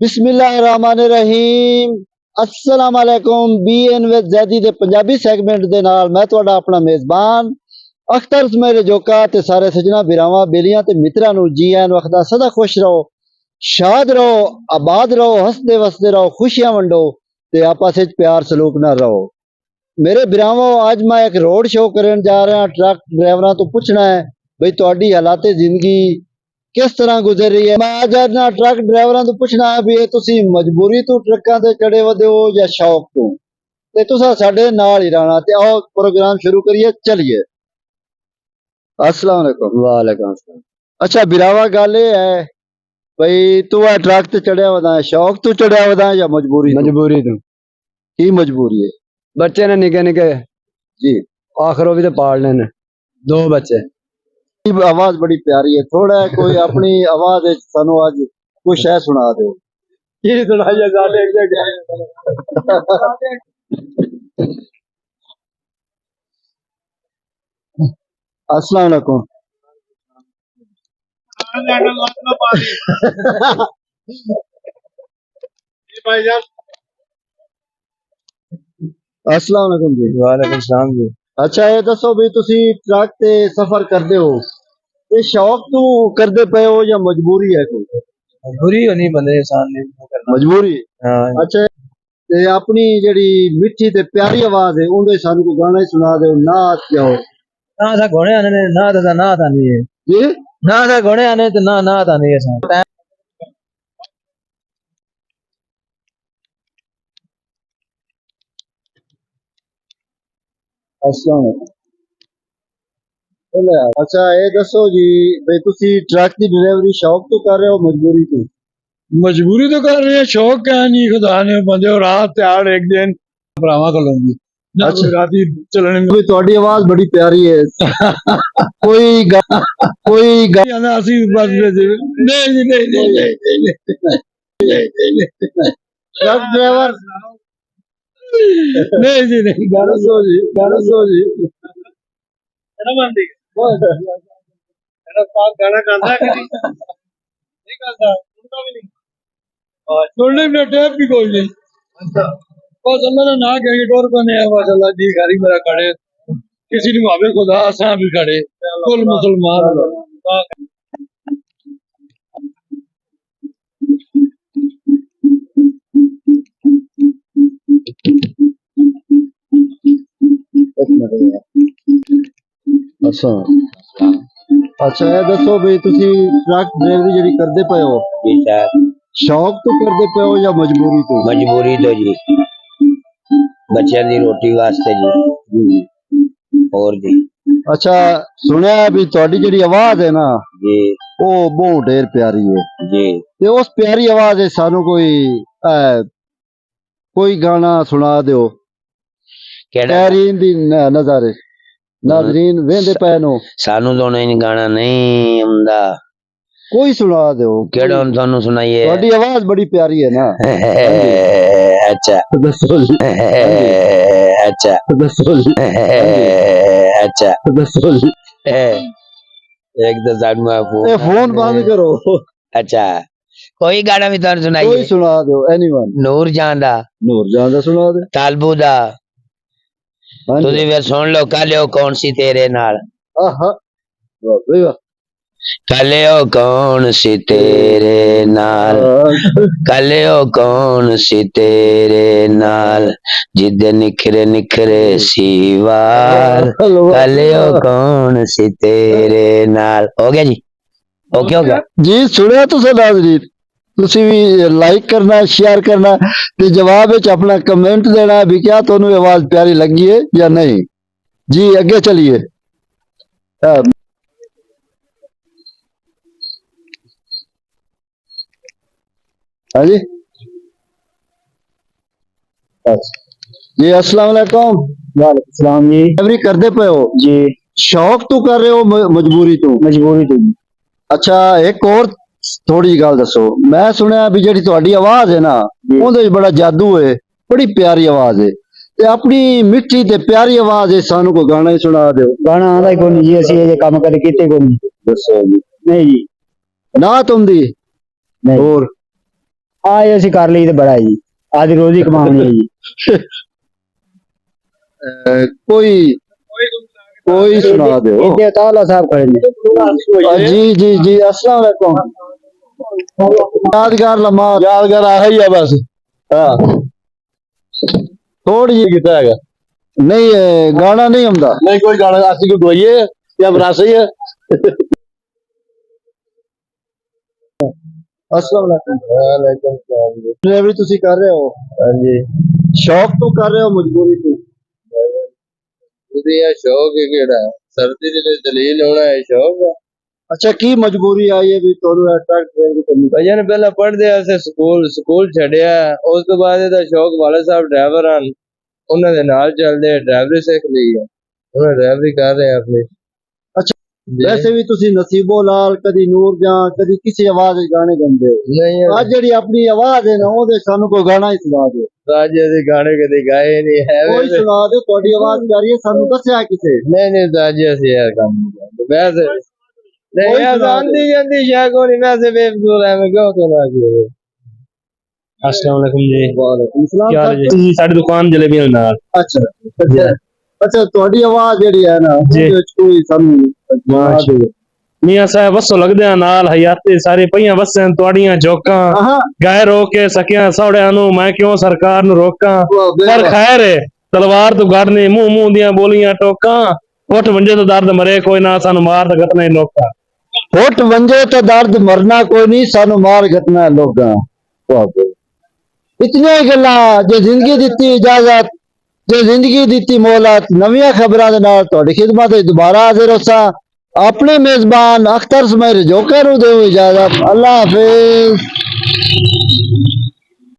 बिस्मिल्लाहिर्रहमानिर्रहीम अस्सलाम वालेकुम बीएन विद जैदी दे पंजाबी सैगमेंट दे नाल मैं तुहाडा अपना मेजबान अख्तर मेरे जोका ते सारे सजना बिरावां बेलियां ते मित्रां नू जी आन वखदा सदा खुश रहो शाद रहो आबाद रहो हसदे वसदे रहो खुशियां वंडो ते आपस विच प्यार सलूक नाल रहो। मेरे बिरावों आज मैं एक रोड शो करन जा रहा ट्रक ड्राइवरां तो पूछना है बई तुहाडी हालाते जिंदगी किस तरह गुजर रही है। मैं आज ना ट्रक ड्राइवरां तो पूछना है भी ये तुसी मजबूरी तो ट्रकां ते चढ़े वदे हो या शौक तो ते तुसा साडे नाल ही रहना ते आओ प्रोग्राम शुरू करिए चलिए। अस्सलाम वालेकुम। वालेकुम अस्सलाम। अच्छा बिरावा गल ये है भाई तू आ ट्रक ते चढ़िया वदा है शौक तो चढ़िया वदा है या मजबूरी तो? मजबूरी तो की मजबूरी है? बच्चे ने निके निके जी आखिर भी तो पालने ने दो बच्चे। आवाज बड़ी प्यारी है थोड़ा कोई अपनी आवाज सानू आज कुछ है सुना दो। की सुनाइए साले अस्सलाम वालेकुम। अस्सलाम वालेकुम जी। वालेकुम सलाम जी। अच्छा ये दसो भी तुसी ट्रक ते सफर करदे हो ते शौक तो करदे पे हो या मजबूरी है कोई? मजबूरी होनी बंदे इंसान ने करना। मजबूरी। हाँ अच्छा ते अपनी जेड़ी मिठी ते प्यारी आवाज है उंदे सानू को गाना ही सुना दो नात जाओ। ना था घोड़े आने ने ना था नहीं है जी ना था घोड़े आने तो ना था नहीं है। अस्सलाम वालेकुम। अच्छा ये दसो जी भाई तुसी ट्रक की ड्राइवरी शौक तो कर रहे हो मजबूरी तो? मजबूरी तो कर रहे हैं शौक क्या नहीं खुदा ने बंदे और रात त्यार एक दिन भरावा कर लूंगी ना। अच्छा। राती चलने में थोड़ी आवाज बड़ी प्यारी है कोई असी बस नहीं नहीं नहीं नहीं ट्रक ड्राइवर नहीं जी नहीं गाना सो जी गाना सो जी गाना गाता है नहीं गाता सुनता भी नहीं सुनने में टेप भी कोई नहीं। बस अल्लाह ने ना कहेंगे डोर को नहीं है बस अल्लाह जी घर ही मेरा खड़े किसी ने भावे खुदा असा भी खड़े कुल मुसलमान अच्छा अच्छा ये दसो भाई तुसी ट्रक ड्राइवरी जेडी करदे पे हो जी सर शौक तो करदे पे हो या मजबूरी तो? मजबूरी तो जी बच्चों की रोटी वास्ते जी और जी। अच्छा सुनया है भी थोड़ी जेडी आवाज है ना जी वो बहुत ढेर प्यारी है जी ते उस प्यारी आवाज है सानू कोई गाना सुना दो कैरीन दी नजारे नाजरीन वेंदे पे नो सानू तो नहीं गाना नहीं आंदा कोई सुना दो केड़ा हम थानू सुनाइए थोड़ी आवाज बड़ी प्यारी है ना। अच्छा दसो जी अच्छा दसो जी अच्छा दसो जी एक तो सानू ए फोन बंद करो। अच्छा कोई गाना भी थानू कोई सुनाइए सुना दो एनीवन नूर जान दा नूर जान दा सुना दे। तालबू दा हाँ तुसी जी फिर सुन लो कलियो कौन सी तेरे नाल आहा वाह भाई वाह कलियो कौन सी तेरे नाल कलियो कौन सी तेरे नाल जिद निखरे निखरे सीवाल कलियो कौन सी तेरे नाल। हो गया जी ओके हो गया जी सुनिया तुसा नाजरीन तुसी भी लाइक करना शेयर करना ते जवाब विच अपना कमेंट देना भी क्या तुहानू आवाज प्यारी लगी है या नहीं। जी अगे चलिए। हाँ जी जी अस्सलाम वालेकुम। वालेकुम सलाम जी। ड्राइवरी करदे पे हो जी शौक तो कर रहे हो मजबूरी तो? मजबूरी तो अच्छा एक और थोड़ी गल दसो मैं सुनिया भी जेडी तुहाडी आवाज है ना उहदे च बड़ा जादू है बड़ी प्यारी आवाज है ते अपनी मिठी ते प्यारी आवाज है सानू को गाना ही सुना दो। गाना आंदा कोई नहीं जी असि ये काम कदे कीते कोई नहीं। दसो जी नहीं जी ना तुम दी नहीं और ਆਏ ਅਸੀਂ ਕਰ ਲਈ ਤੇ ਬੜਾ ਜੀ ਆਦੀ ਰੋਜ਼ੀ ਕਮਾਉਣੀ ਹੈ ਜੀ ਕੋਈ ਕੋਈ ਸੁਣਾ ਦਿਓ ਇੱਥੇ ਤਾਲਾ ਸਾਹਿਬ ਖੜੇ ਨੇ जी जी जी अस्सलाम वालेकुम यादगार लम्हा यादगार आ ही है बस हाँ थोड़ी जी कितना है नहीं गाना नहीं आंदा नहीं कोई गाना असली कोई गवाइए या बरासई है अस्सलाम वालेकुम ड्राइवरी ਤੁਸੀਂ ਕਰ ਰਹੇ ਹੋ ਹਾਂਜੀ ਸ਼ੌਕ ਤੋਂ ਕਰ ਰਹੇ ਹੋ ਮਜਬੂਰੀ ਤੋਂ ਉਹਦੇ ਇਹ ਸ਼ੌਕ ਹੈ ਕਿਹੜਾ ਸਰਦੀ ਦੇ ਵਿੱਚ ਦਲੀਲ ਹੋਣਾ ਹੈ ਸ਼ੌਕ ਹੈ ਅੱਛਾ ਕੀ ਮਜਬੂਰੀ ਆਈ ਹੈ ਵੀ ਤੁਹਾਨੂੰ ਟਰੱਕ ਡਰਾਈਵਰੀ ਕਰਨੀ ਪਈ ਭਜਨ ਪਹਿਲਾਂ ਪੜ੍ਹਦੇ ਆਸੇ ਸਕੂਲ ਛੱਡਿਆ ਉਸ ਤੋਂ ਬਾਅਦ ਇਹਦਾ ਸ਼ੌਕ ਵਾਲਾ ਸਾਹਿਬ ਡਰਾਈਵਰ ਹਨ ਉਹਨਾਂ ਦੇ ਨਾਲ ਚੱਲਦੇ ਡਰਾਈਵਰੀ ਸਿੱਖ ਲਈ ਹੈ ਉਹਨਾਂ ਡਰਾਈਵਰੀ ਕਰ ਰਹੇ ਆਪਣੀ ਵੈਸੇ ਵੀ ਤੁਸੀਂ ਨਸੀਬੋ ਲਾਲ ਕਦੀ ਨੂਰ ਜਾਂ ਕਦੀ ਕਿਸੇ ਆਵਾਜ਼ ਵਿੱਚ ਗਾਣੇ ਗਾਉਂਦੇ ਹੋ ਨਹੀਂ ਅੱਜ ਜਿਹੜੀ ਆਪਣੀ ਆਵਾਜ਼ ਹੈ ਨਾ ਉਹਦੇ ਸਾਨੂੰ ਕੋਈ ਗਾਣਾ ਹੀ ਸੁਣਾ ਦਿਓ ਰਾਜੇ ਦੇ ਗਾਣੇ ਕਦੇ ਗਾਏ ਨਹੀਂ ਹੈ ਕੋਈ ਸੁਣਾ ਦਿਓ ਤੁਹਾਡੀ ਆਵਾਜ਼ ਪਿਆਰੀ ਹੈ ਸਾਨੂੰ ਦੱਸਿਆ ਕਿਸੇ ਨਹੀਂ ਰਾਜੇ ਅਸੀਂ ਇਹ ਕੰਮ ਨਹੀਂ ਕਰਦੇ ਵੈਸੇ ਨਹੀਂ ਕੋਈ ਇਹ ਸੁਣਾ ਆਂਦੀ ਜਾਂਦੀ ਸ਼ਾਇ ਕੋਈ ਵੈਸੇ ਬੇਫਜ਼ੂਲ ਹੈ ਮੈਂ ਕਿਉਂ ਨਾ ਕਿ अस्सलाम वालेकुम जी ਵਾਲੇਕੁਮ ਸਲਾਮ क्या हाल है जी साड़ी दुकान जलेबियां दे नाल ਅੱਛਾ ਅੱਛਾ ਤੁਹਾਡੀ ਆਵਾਜ਼ ਜਿਹੜੀ ਹੈ ਨਾ ਜੀ। ਉਹਦੇ ਵਿੱਚ ਕੋਈ ਸਾਨੂੰ ਸੁਣਾ ਦਿਓ मियां साहब वसो लगदे नाल हयाते सारे पईयां वसन तोड़ियां जोकां ਹਾਂ गाय रोक के सकियां सौड़ियां नु मैं क्यों सरकार नु रोकां पर खैर है तलवार तो गढ़ ने मुंह मुंह दियां बोलियां टोकां उठ वंजे तो दर्द मरे कोई ना सानू मार त गत नहीं लोकां ਹੁੱਟ ਵੰਜੇ ਤਾਂ ਦਰਦ ਮਰਨਾ ਕੋਈ ਨਹੀਂ ਸਾਨੂੰ ਮਾਰ ਘਟਣਾ ਲੋਕਾਂ ਇਤਨੀਆਂ ਹੀ ਗੱਲਾਂ ਜੇ ਜ਼ਿੰਦਗੀ ਦਿੱਤੀ ਇਜਾਜ਼ਤ ਜੇ ਜ਼ਿੰਦਗੀ ਦਿੱਤੀ ਮੌਲਤ ਨਵੀਆਂ ਖਬਰਾਂ ਦੇ ਨਾਲ ਤੁਹਾਡੀ ਖਿਦਮਤ ਵਿੱਚ ਦੁਬਾਰਾ ਹਾਜ਼ਰ ਹੋਸਾਂ ਆਪਣੇ ਮੇਜ਼ਬਾਨ ਅਖਤਰ ਸੁਮੇਰ ਜੋਕਰ ਨੂੰ ਦਿਓ ਇਜਾਜ਼ਤ ਅੱਲਾ ਹਾਫਿਜ਼